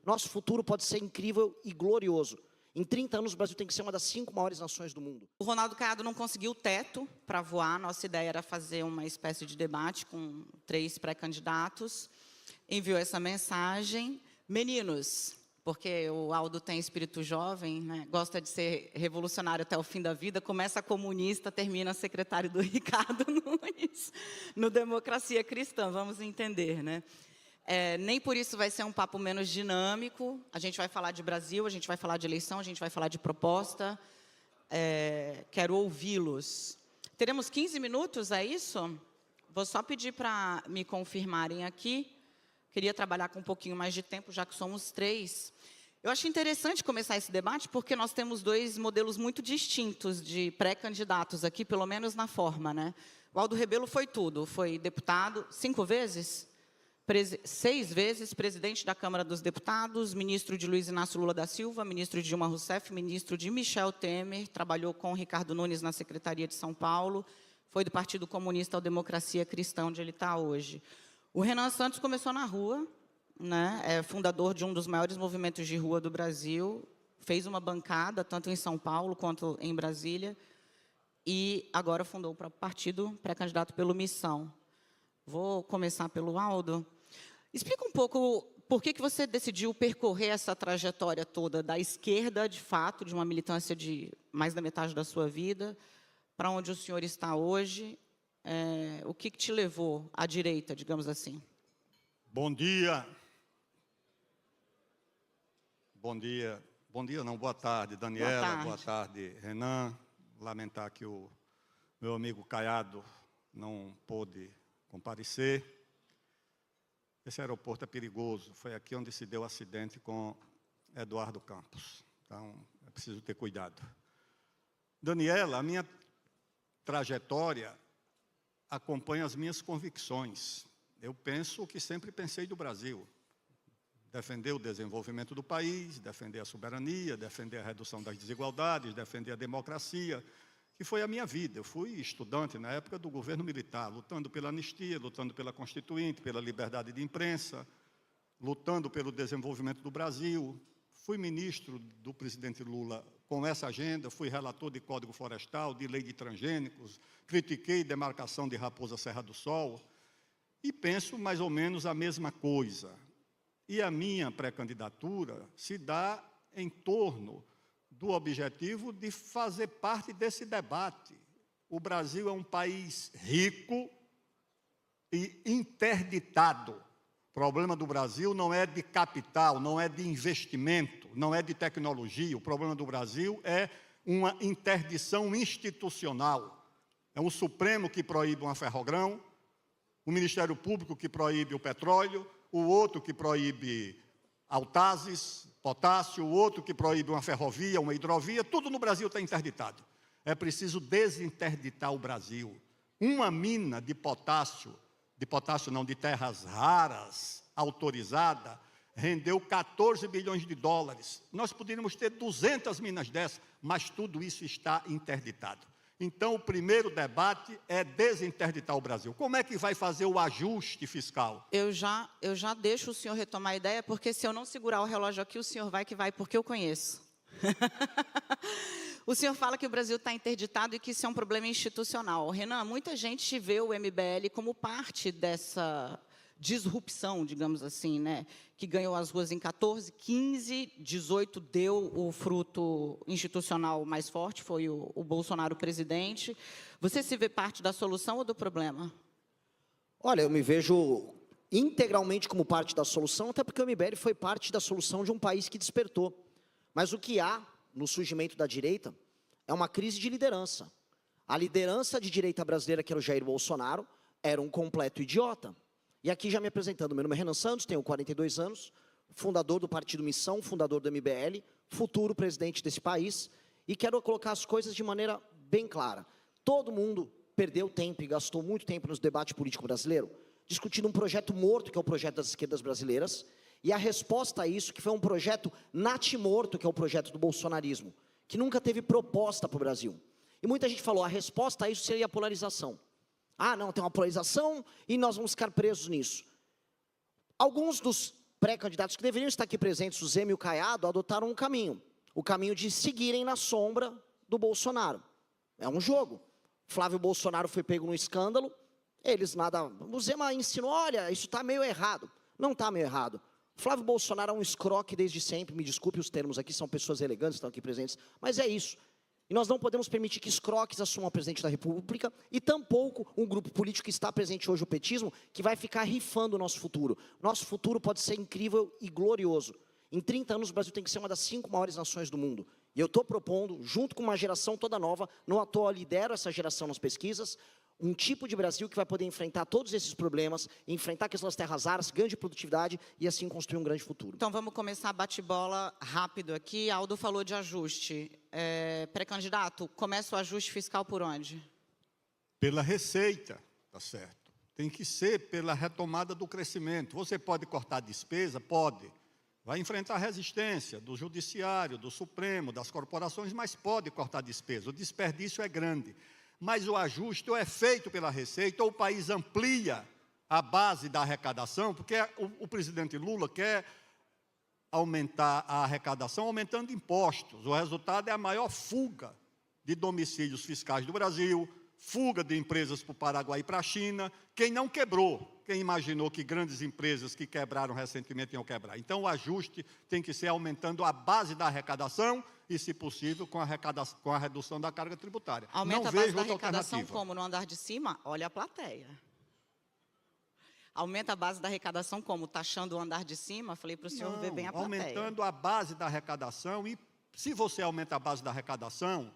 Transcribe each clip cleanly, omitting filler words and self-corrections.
nosso futuro pode ser incrível e glorioso. Em 30 anos, o Brasil tem que ser uma das 5 maiores nações do mundo. O Ronaldo Caiado não conseguiu o teto para voar. Nossa ideia era fazer uma espécie de debate com 3 pré-candidatos. Enviou essa mensagem. Meninos, porque o Aldo tem espírito jovem, né? Gosta de ser revolucionário até o fim da vida, começa comunista, termina secretário do Ricardo Nunes, no Democracia Cristã, vamos entender, né? Nem por isso vai ser um papo menos dinâmico. A gente vai falar de Brasil, a gente vai falar de eleição, a gente vai falar de proposta. Quero ouvi-los. Teremos 15 minutos, é isso? Vou só pedir para me confirmarem aqui. Queria trabalhar com um pouquinho mais de tempo, já que somos 3. Eu acho interessante começar esse debate, porque nós temos 2 modelos muito distintos de pré-candidatos aqui, pelo menos na forma, né? O Aldo Rebelo foi tudo. Foi deputado 5 vezes? 6 vezes presidente da Câmara dos Deputados, ministro de Luiz Inácio Lula da Silva, ministro de Dilma Rousseff, ministro de Michel Temer, trabalhou com Ricardo Nunes na Secretaria de São Paulo, foi do Partido Comunista ao Democracia Cristã, onde ele está hoje. O Renan Santos começou na rua, né? É fundador de um dos maiores movimentos de rua do Brasil, fez uma bancada, tanto em São Paulo quanto em Brasília, e agora fundou o próprio partido, pré-candidato pelo Missão. Vou começar pelo Aldo. Explica um pouco por que você decidiu percorrer essa trajetória toda da esquerda, de fato, de uma militância de mais da metade da sua vida, para onde o senhor está hoje. O que te levou à direita, digamos assim? Bom dia. Bom dia. Bom dia, não. Boa tarde, Daniela. Boa tarde, Renan. Lamentar que o meu amigo Caiado não pôde comparecer. Esse aeroporto é perigoso. Foi aqui onde se deu o acidente com Eduardo Campos. Então, é preciso ter cuidado. Daniela, a minha trajetória acompanha as minhas convicções. Eu penso o que sempre pensei do Brasil. Defender o desenvolvimento do país, defender a soberania, defender a redução das desigualdades, defender a democracia, que foi a minha vida. Eu fui estudante na época do governo militar, lutando pela anistia, lutando pela Constituinte, pela liberdade de imprensa, lutando pelo desenvolvimento do Brasil. Fui ministro do presidente Lula com essa agenda, fui relator de Código Florestal, de lei de transgênicos, critiquei demarcação de Raposa Serra do Sol e penso mais ou menos a mesma coisa. E a minha pré-candidatura se dá em torno do objetivo de fazer parte desse debate. O Brasil é um país rico e interditado. O problema do Brasil não é de capital, não é de investimento, não é de tecnologia. O problema do Brasil é uma interdição institucional. É um Supremo que proíbe uma Ferrogrão, o Ministério Público que proíbe o petróleo, o outro que proíbe Autazes, potássio, o outro que proíbe uma ferrovia, uma hidrovia, tudo no Brasil está interditado. É preciso desinterditar o Brasil. Uma mina de potássio não, de terras raras, autorizada, rendeu 14 bilhões de dólares. Nós poderíamos ter 200 minas dessas, mas tudo isso está interditado. Então, o primeiro debate é desinterditar o Brasil. Como é que vai fazer o ajuste fiscal? Eu já deixo o senhor retomar a ideia, porque se eu não segurar o relógio aqui, o senhor vai que vai, porque eu conheço. O senhor fala que o Brasil está interditado e que isso é um problema institucional. Renan, muita gente vê o MBL como parte dessa disrupção, digamos assim, né? Que ganhou as ruas em 14, 15, 18 deu o fruto institucional mais forte, foi o Bolsonaro presidente. Você se vê parte da solução ou do problema? Olha, eu me vejo integralmente como parte da solução, até porque o MBL foi parte da solução de um país que despertou. Mas o que há no surgimento da direita é uma crise de liderança. A liderança de direita brasileira, que era o Jair Bolsonaro, era um completo idiota. E aqui já me apresentando, meu nome é Renan Santos, tenho 42 anos, fundador do Partido Missão, fundador do MBL, futuro presidente desse país, e quero colocar as coisas de maneira bem clara. Todo mundo perdeu tempo e gastou muito tempo no debate político brasileiro, discutindo um projeto morto, que é o projeto das esquerdas brasileiras, e a resposta a isso, que foi um projeto natimorto, que é o projeto do bolsonarismo, que nunca teve proposta para o Brasil. E muita gente falou, a resposta a isso seria a polarização. Ah, não, tem uma polarização e nós vamos ficar presos nisso. Alguns dos pré-candidatos que deveriam estar aqui presentes, o Zema e o Caiado, adotaram um caminho. O caminho de seguirem na sombra do Bolsonaro. É um jogo. Flávio Bolsonaro foi pego no escândalo, eles nada... O Zema ensinou, olha, isso está meio errado. Não está meio errado. Flávio Bolsonaro é um escroque desde sempre, me desculpe os termos aqui, são pessoas elegantes que estão aqui presentes, mas é isso. E nós não podemos permitir que escroques assumam a presidente da República e tampouco um grupo político que está presente hoje, o petismo, que vai ficar rifando o nosso futuro. Nosso futuro pode ser incrível e glorioso. Em 30 anos, o Brasil tem que ser uma das 5 maiores nações do mundo. E eu estou propondo, junto com uma geração toda nova, não à toa lidero essa geração nas pesquisas, um tipo de Brasil que vai poder enfrentar todos esses problemas, enfrentar a questão das terras raras, ganho de produtividade e assim construir um grande futuro. Então vamos começar bate-bola rápido aqui. Aldo falou de ajuste. Pré-candidato, começa o ajuste fiscal por onde? Pela receita, tá certo. Tem que ser pela retomada do crescimento. Você pode cortar despesa? Pode. Vai enfrentar resistência do judiciário, do Supremo, das corporações, mas pode cortar despesa. O desperdício é grande. Mas o ajuste ou é feito pela receita, ou o país amplia a base da arrecadação, porque o presidente Lula quer aumentar a arrecadação aumentando impostos. O resultado é a maior fuga de domicílios fiscais do Brasil, fuga de empresas para o Paraguai e para a China. Quem não quebrou, quem imaginou que grandes empresas que quebraram recentemente iam quebrar. Então, o ajuste tem que ser aumentando a base da arrecadação e, se possível, com a redução da carga tributária. Aumenta não a base vejo da outra arrecadação alternativa. como? No andar de cima? Olha a plateia. Aumenta a base da arrecadação como? Taxando o andar de cima? Falei para o senhor ver bem a plateia. Aumentando a base da arrecadação. E, se você aumenta a base da arrecadação,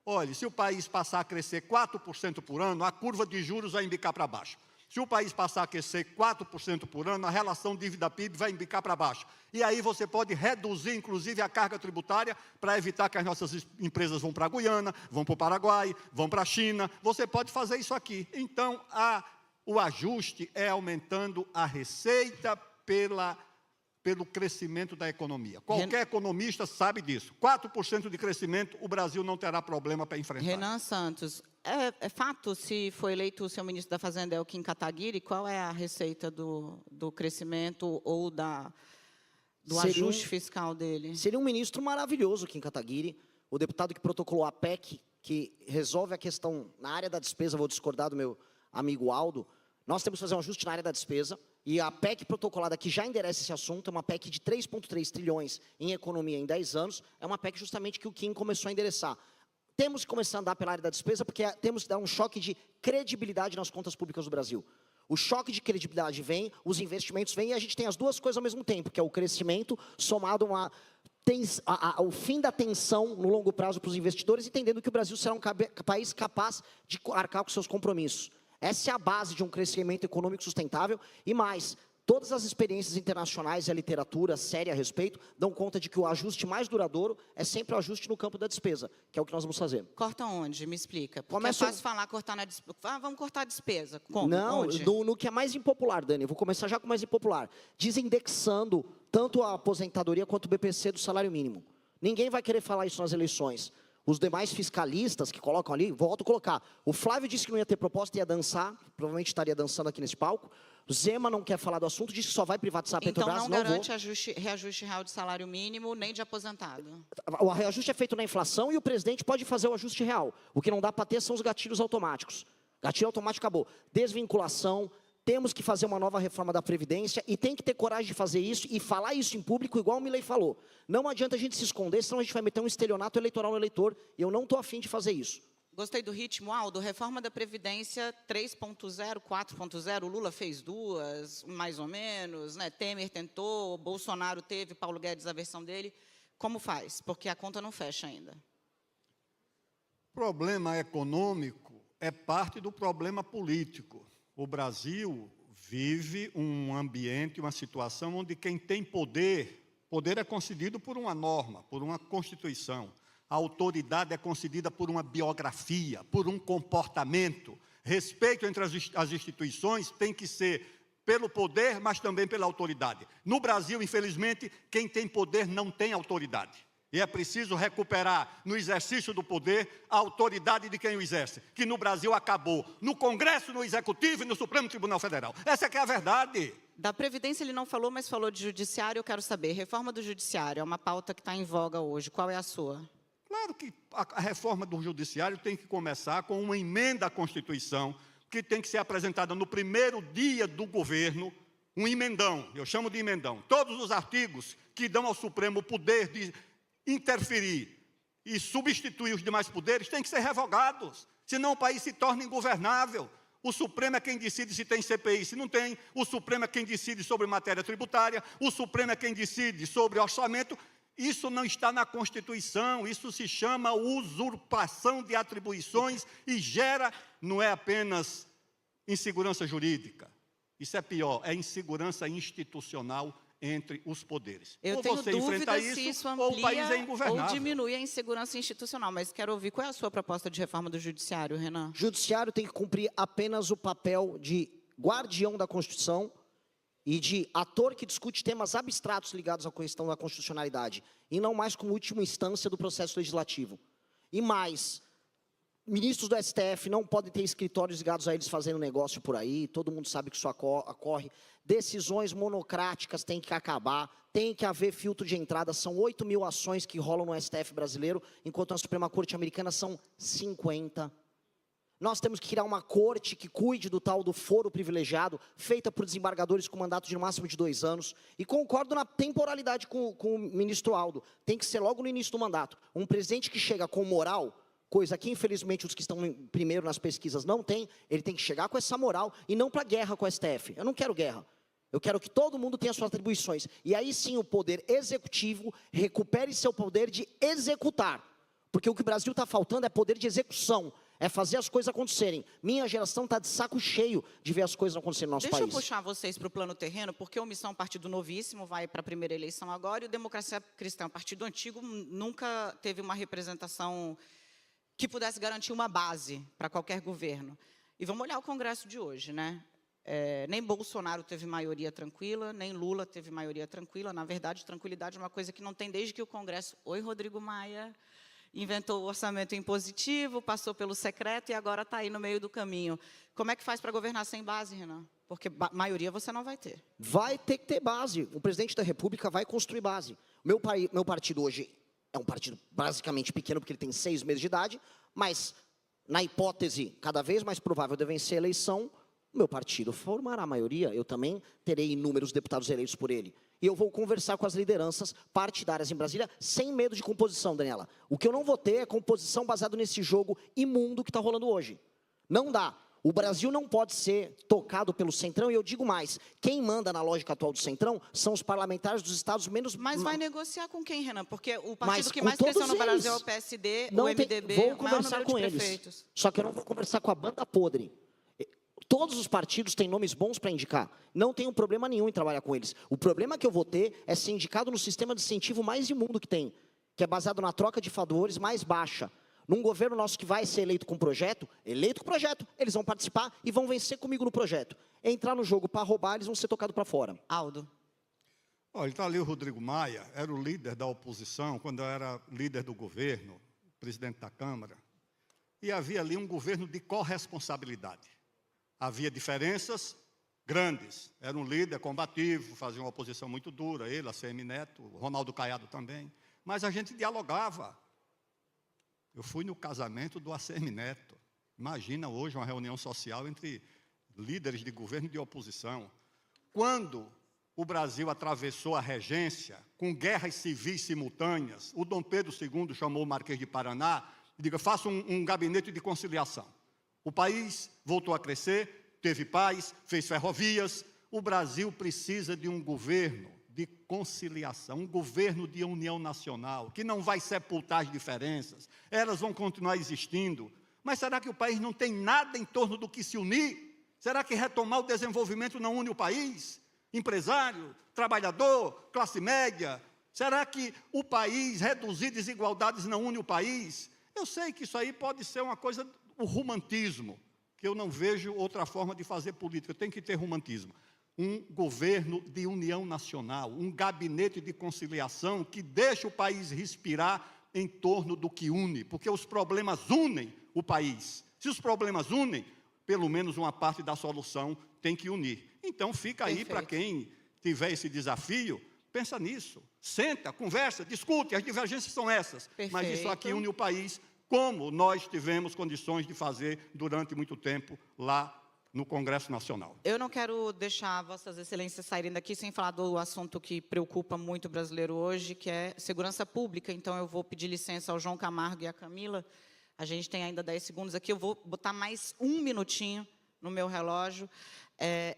olha, se o país passar a crescer 4% por ano, a curva de juros vai embicar para baixo. Se o país passar a crescer 4% por ano, a relação dívida-PIB vai embicar para baixo. E aí você pode reduzir, inclusive, a carga tributária para evitar que as nossas empresas vão para a Guiana, vão para o Paraguai, vão para a China. Você pode fazer isso aqui. Então, o ajuste é aumentando a receita pelo crescimento da economia. Qualquer economista sabe disso. 4% de crescimento, o Brasil não terá problema para enfrentar. Renan Santos, é fato, se foi eleito o seu ministro da Fazenda, é o Kim Kataguiri, qual é a receita do crescimento ou do ajuste fiscal dele? Seria um ministro maravilhoso, Kim Kataguiri, o deputado que protocolou a PEC, que resolve a questão na área da despesa, vou discordar do meu amigo Aldo. Nós temos que fazer um ajuste na área da despesa, e a PEC protocolada que já endereça esse assunto, é uma PEC de 3,3 trilhões em economia em 10 anos, é uma PEC justamente que o Kim começou a endereçar. Temos que começar a andar pela área da despesa, porque temos que dar um choque de credibilidade nas contas públicas do Brasil. O choque de credibilidade vem, os investimentos vêm, e a gente tem as duas coisas ao mesmo tempo, que é o crescimento somado ao fim da tensão no longo prazo para os investidores, entendendo que o Brasil será um país capaz de arcar com seus compromissos. Essa é a base de um crescimento econômico sustentável e mais, todas as experiências internacionais e a literatura séria a respeito dão conta de que o ajuste mais duradouro é sempre o ajuste no campo da despesa, que é o que nós vamos fazer. Corta onde? Me explica. Porque é fácil falar cortar na despesa. Vamos cortar a despesa. Como? Não, no que é mais impopular, Dani. Eu vou começar já com o mais impopular. Desindexando tanto a aposentadoria quanto o BPC do salário mínimo. Ninguém vai querer falar isso nas eleições. Os demais fiscalistas que colocam ali, volto a colocar. O Flávio disse que não ia ter proposta, ia dançar, provavelmente estaria dançando aqui nesse palco. O Zema não quer falar do assunto, disse que só vai privatizar a Petrobras. Então não garante reajuste real de salário mínimo, nem de aposentado. O reajuste é feito na inflação e o presidente pode fazer o ajuste real. O que não dá para ter são os gatilhos automáticos. Gatilho automático acabou. Desvinculação, temos que fazer uma nova reforma da Previdência e tem que ter coragem de fazer isso e falar isso em público, igual o Milei falou. Não adianta a gente se esconder, senão a gente vai meter um estelionato eleitoral no eleitor, e eu não estou afim de fazer isso. Gostei do ritmo, Aldo. Reforma da Previdência 3.0, 4.0, o Lula fez 2, mais ou menos, né? Temer tentou, Bolsonaro teve, Paulo Guedes a versão dele. Como faz? Porque a conta não fecha ainda. O problema econômico é parte do problema político. O Brasil vive um ambiente, uma situação onde quem tem poder é concedido por uma norma, por uma Constituição. A autoridade é concedida por uma biografia, por um comportamento. Respeito entre as instituições tem que ser pelo poder, mas também pela autoridade. No Brasil, infelizmente, quem tem poder não tem autoridade. E é preciso recuperar no exercício do poder a autoridade de quem o exerce, que no Brasil acabou, no Congresso, no Executivo e no Supremo Tribunal Federal. Essa que é a verdade. Da Previdência ele não falou, mas falou de Judiciário. Eu quero saber, reforma do Judiciário é uma pauta que está em voga hoje. Qual é a sua? Claro que a reforma do Judiciário tem que começar com uma emenda à Constituição, que tem que ser apresentada no primeiro dia do governo, um emendão, eu chamo de emendão. Todos os artigos que dão ao Supremo o poder de interferir e substituir os demais poderes têm que ser revogados, senão o país se torna ingovernável. O Supremo é quem decide se tem CPI, se não tem. O Supremo é quem decide sobre matéria tributária. O Supremo é quem decide sobre orçamento. Isso não está na Constituição, isso se chama usurpação de atribuições e gera, não é apenas insegurança jurídica, isso é pior, é insegurança institucional entre os poderes. Eu ou tenho você dúvida enfrenta se isso ou o país é amplia ingovernável. ou diminui a insegurança institucional, mas quero ouvir qual é a sua proposta de reforma do Judiciário, Renan. Judiciário tem que cumprir apenas o papel de guardião da Constituição e de ator que discute temas abstratos ligados à questão da constitucionalidade, e não mais como última instância do processo legislativo. E mais, ministros do STF não podem ter escritórios ligados a eles fazendo negócio por aí, todo mundo sabe que isso ocorre. Decisões monocráticas têm que acabar, tem que haver filtro de entrada, são 8 mil ações que rolam no STF brasileiro, enquanto na Suprema Corte Americana são 50. Nós temos que criar uma corte que cuide do tal do foro privilegiado, feita por desembargadores com mandato de no máximo de 2 anos. E concordo na temporalidade com o ministro Aldo. Tem que ser logo no início do mandato. Um presidente que chega com moral, coisa que infelizmente os que estão primeiro nas pesquisas não têm, ele tem que chegar com essa moral e não para guerra com o STF. Eu não quero guerra. Eu quero que todo mundo tenha suas atribuições. E aí sim o poder executivo recupere seu poder de executar. Porque o que o Brasil está faltando é poder de execução. É fazer as coisas acontecerem. Minha geração está de saco cheio de ver as coisas acontecerem no nosso país. Deixa eu puxar vocês para o plano terreno, porque o Missão Partido Novíssimo vai para a primeira eleição agora, e o Democracia Cristã, partido antigo, nunca teve uma representação que pudesse garantir uma base para qualquer governo. E vamos olhar o Congresso de hoje, né? Nem Bolsonaro teve maioria tranquila, nem Lula teve maioria tranquila. Na verdade, tranquilidade é uma coisa que não tem desde que o Congresso... Oi, Rodrigo Maia... inventou o orçamento impositivo, passou pelo secreto e agora está aí no meio do caminho. Como é que faz para governar sem base, Renan? Porque maioria você não vai ter. Vai ter que ter base. O presidente da República vai construir base. Meu partido hoje é um partido basicamente pequeno, porque ele tem 6 meses de idade, mas, na hipótese cada vez mais provável de vencer a eleição, o meu partido formará a maioria. Eu também terei inúmeros deputados eleitos por ele. E eu vou conversar com as lideranças partidárias em Brasília, sem medo de composição, Daniela. O que eu não vou ter é composição baseada nesse jogo imundo que está rolando hoje. Não dá. O Brasil não pode ser tocado pelo Centrão, e eu digo mais, quem manda na lógica atual do Centrão são os parlamentares dos estados menos... Mas vai negociar com quem, Renan? Porque o partido Mas que com mais cresceu no todos Brasil é o eles. PSD, Não o tem- MDB, vou o maior conversar número com de eles. prefeitos. Só que eu não vou conversar com a banda podre. Todos os partidos têm nomes bons para indicar. Não tenho problema nenhum em trabalhar com eles. O problema que eu vou ter é ser indicado no sistema de incentivo mais imundo que tem, que é baseado na troca de favores mais baixa. Num governo nosso que vai ser eleito com projeto, eles vão participar e vão vencer comigo no projeto. Entrar no jogo para roubar, eles vão ser tocados para fora. Aldo. Olha, está ali o Rodrigo Maia, era o líder da oposição, quando eu era líder do governo, presidente da Câmara, e havia ali um governo de corresponsabilidade. Havia diferenças grandes. Era um líder combativo, fazia uma oposição muito dura, ele, ACM Neto, Ronaldo Caiado também. Mas a gente dialogava. Eu fui no casamento do ACM Neto. Imagina hoje uma reunião social entre líderes de governo e de oposição. Quando o Brasil atravessou a regência, com guerras civis simultâneas, o Dom Pedro II chamou o Marquês de Paraná e disse, faça um gabinete de conciliação. O país voltou a crescer, teve paz, fez ferrovias. O Brasil precisa de um governo de conciliação, um governo de união nacional, que não vai sepultar as diferenças, elas vão continuar existindo. Mas será que o país não tem nada em torno do que se unir? Será que retomar o desenvolvimento não une o país? Empresário, trabalhador, classe média? Será que o país reduzir desigualdades não une o país? Eu sei que isso aí pode ser uma coisa... O romantismo, que eu não vejo outra forma de fazer política, tem que ter romantismo. um governo de união nacional, um gabinete de conciliação que deixa o país respirar em torno do que une, porque os problemas unem o país. Se os problemas unem, pelo menos uma parte da solução tem que unir. Então, fica aí para quem tiver esse desafio, pensa nisso. Senta, conversa, discute, as divergências são essas. Perfeito. Mas isso aqui une o país, como nós tivemos condições de fazer durante muito tempo lá no Congresso Nacional. Eu não quero deixar Vossas Excelências saírem daqui sem falar do assunto que preocupa muito o brasileiro hoje, que é segurança pública. Então, eu vou pedir licença ao João Camargo e à Camila. A gente tem ainda 10 segundos aqui. Eu vou botar mais um minutinho no meu relógio.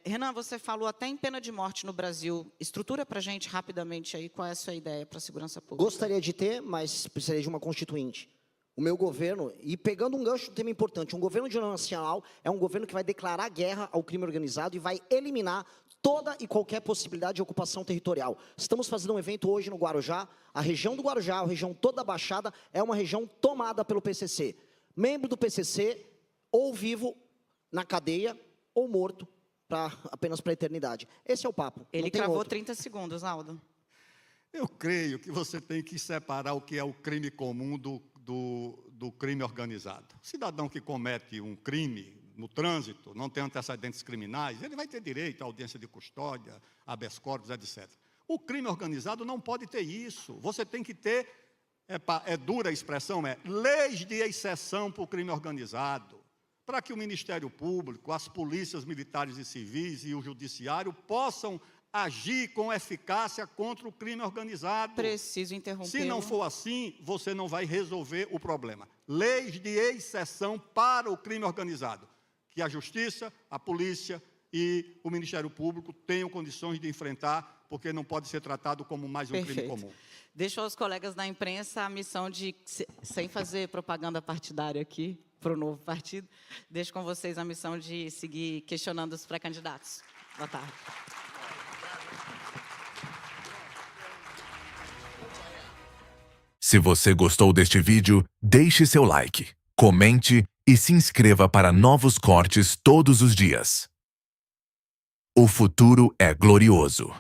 Renan, você falou até em pena de morte no Brasil. Estrutura para a gente rapidamente aí qual é a sua ideia para a segurança pública. Gostaria de ter, mas precisaria de uma constituinte. O meu governo, e pegando um gancho de um tema importante, um governo de união nacional é um governo que vai declarar guerra ao crime organizado e vai eliminar toda e qualquer possibilidade de ocupação territorial. Estamos fazendo um evento hoje no Guarujá. A região do Guarujá, a região toda da Baixada, é uma região tomada pelo PCC. Membro do PCC, ou vivo na cadeia, ou morto, apenas para a eternidade. Esse é o papo. Ele cravou 30 segundos, Aldo. Eu creio que você tem que separar o que é o crime comum do crime organizado. O cidadão que comete um crime no trânsito, não tem antecedentes criminais, ele vai ter direito à audiência de custódia, habeas corpus, etc. O crime organizado não pode ter isso. Você tem que ter, dura a expressão, leis de exceção para o crime organizado, para que o Ministério Público, as polícias militares e civis e o judiciário possam agir com eficácia contra o crime organizado. Preciso interromper. Se não for assim, você não vai resolver o problema. Leis de exceção para o crime organizado. Que a Justiça, a Polícia e o Ministério Público tenham condições de enfrentar, porque não pode ser tratado como mais um crime comum. Deixo aos colegas da imprensa a missão de, sem fazer propaganda partidária aqui, para o novo partido, deixo com vocês a missão de seguir questionando os pré-candidatos. Boa tarde. Se você gostou deste vídeo, deixe seu like, comente e se inscreva para novos cortes todos os dias. O futuro é glorioso.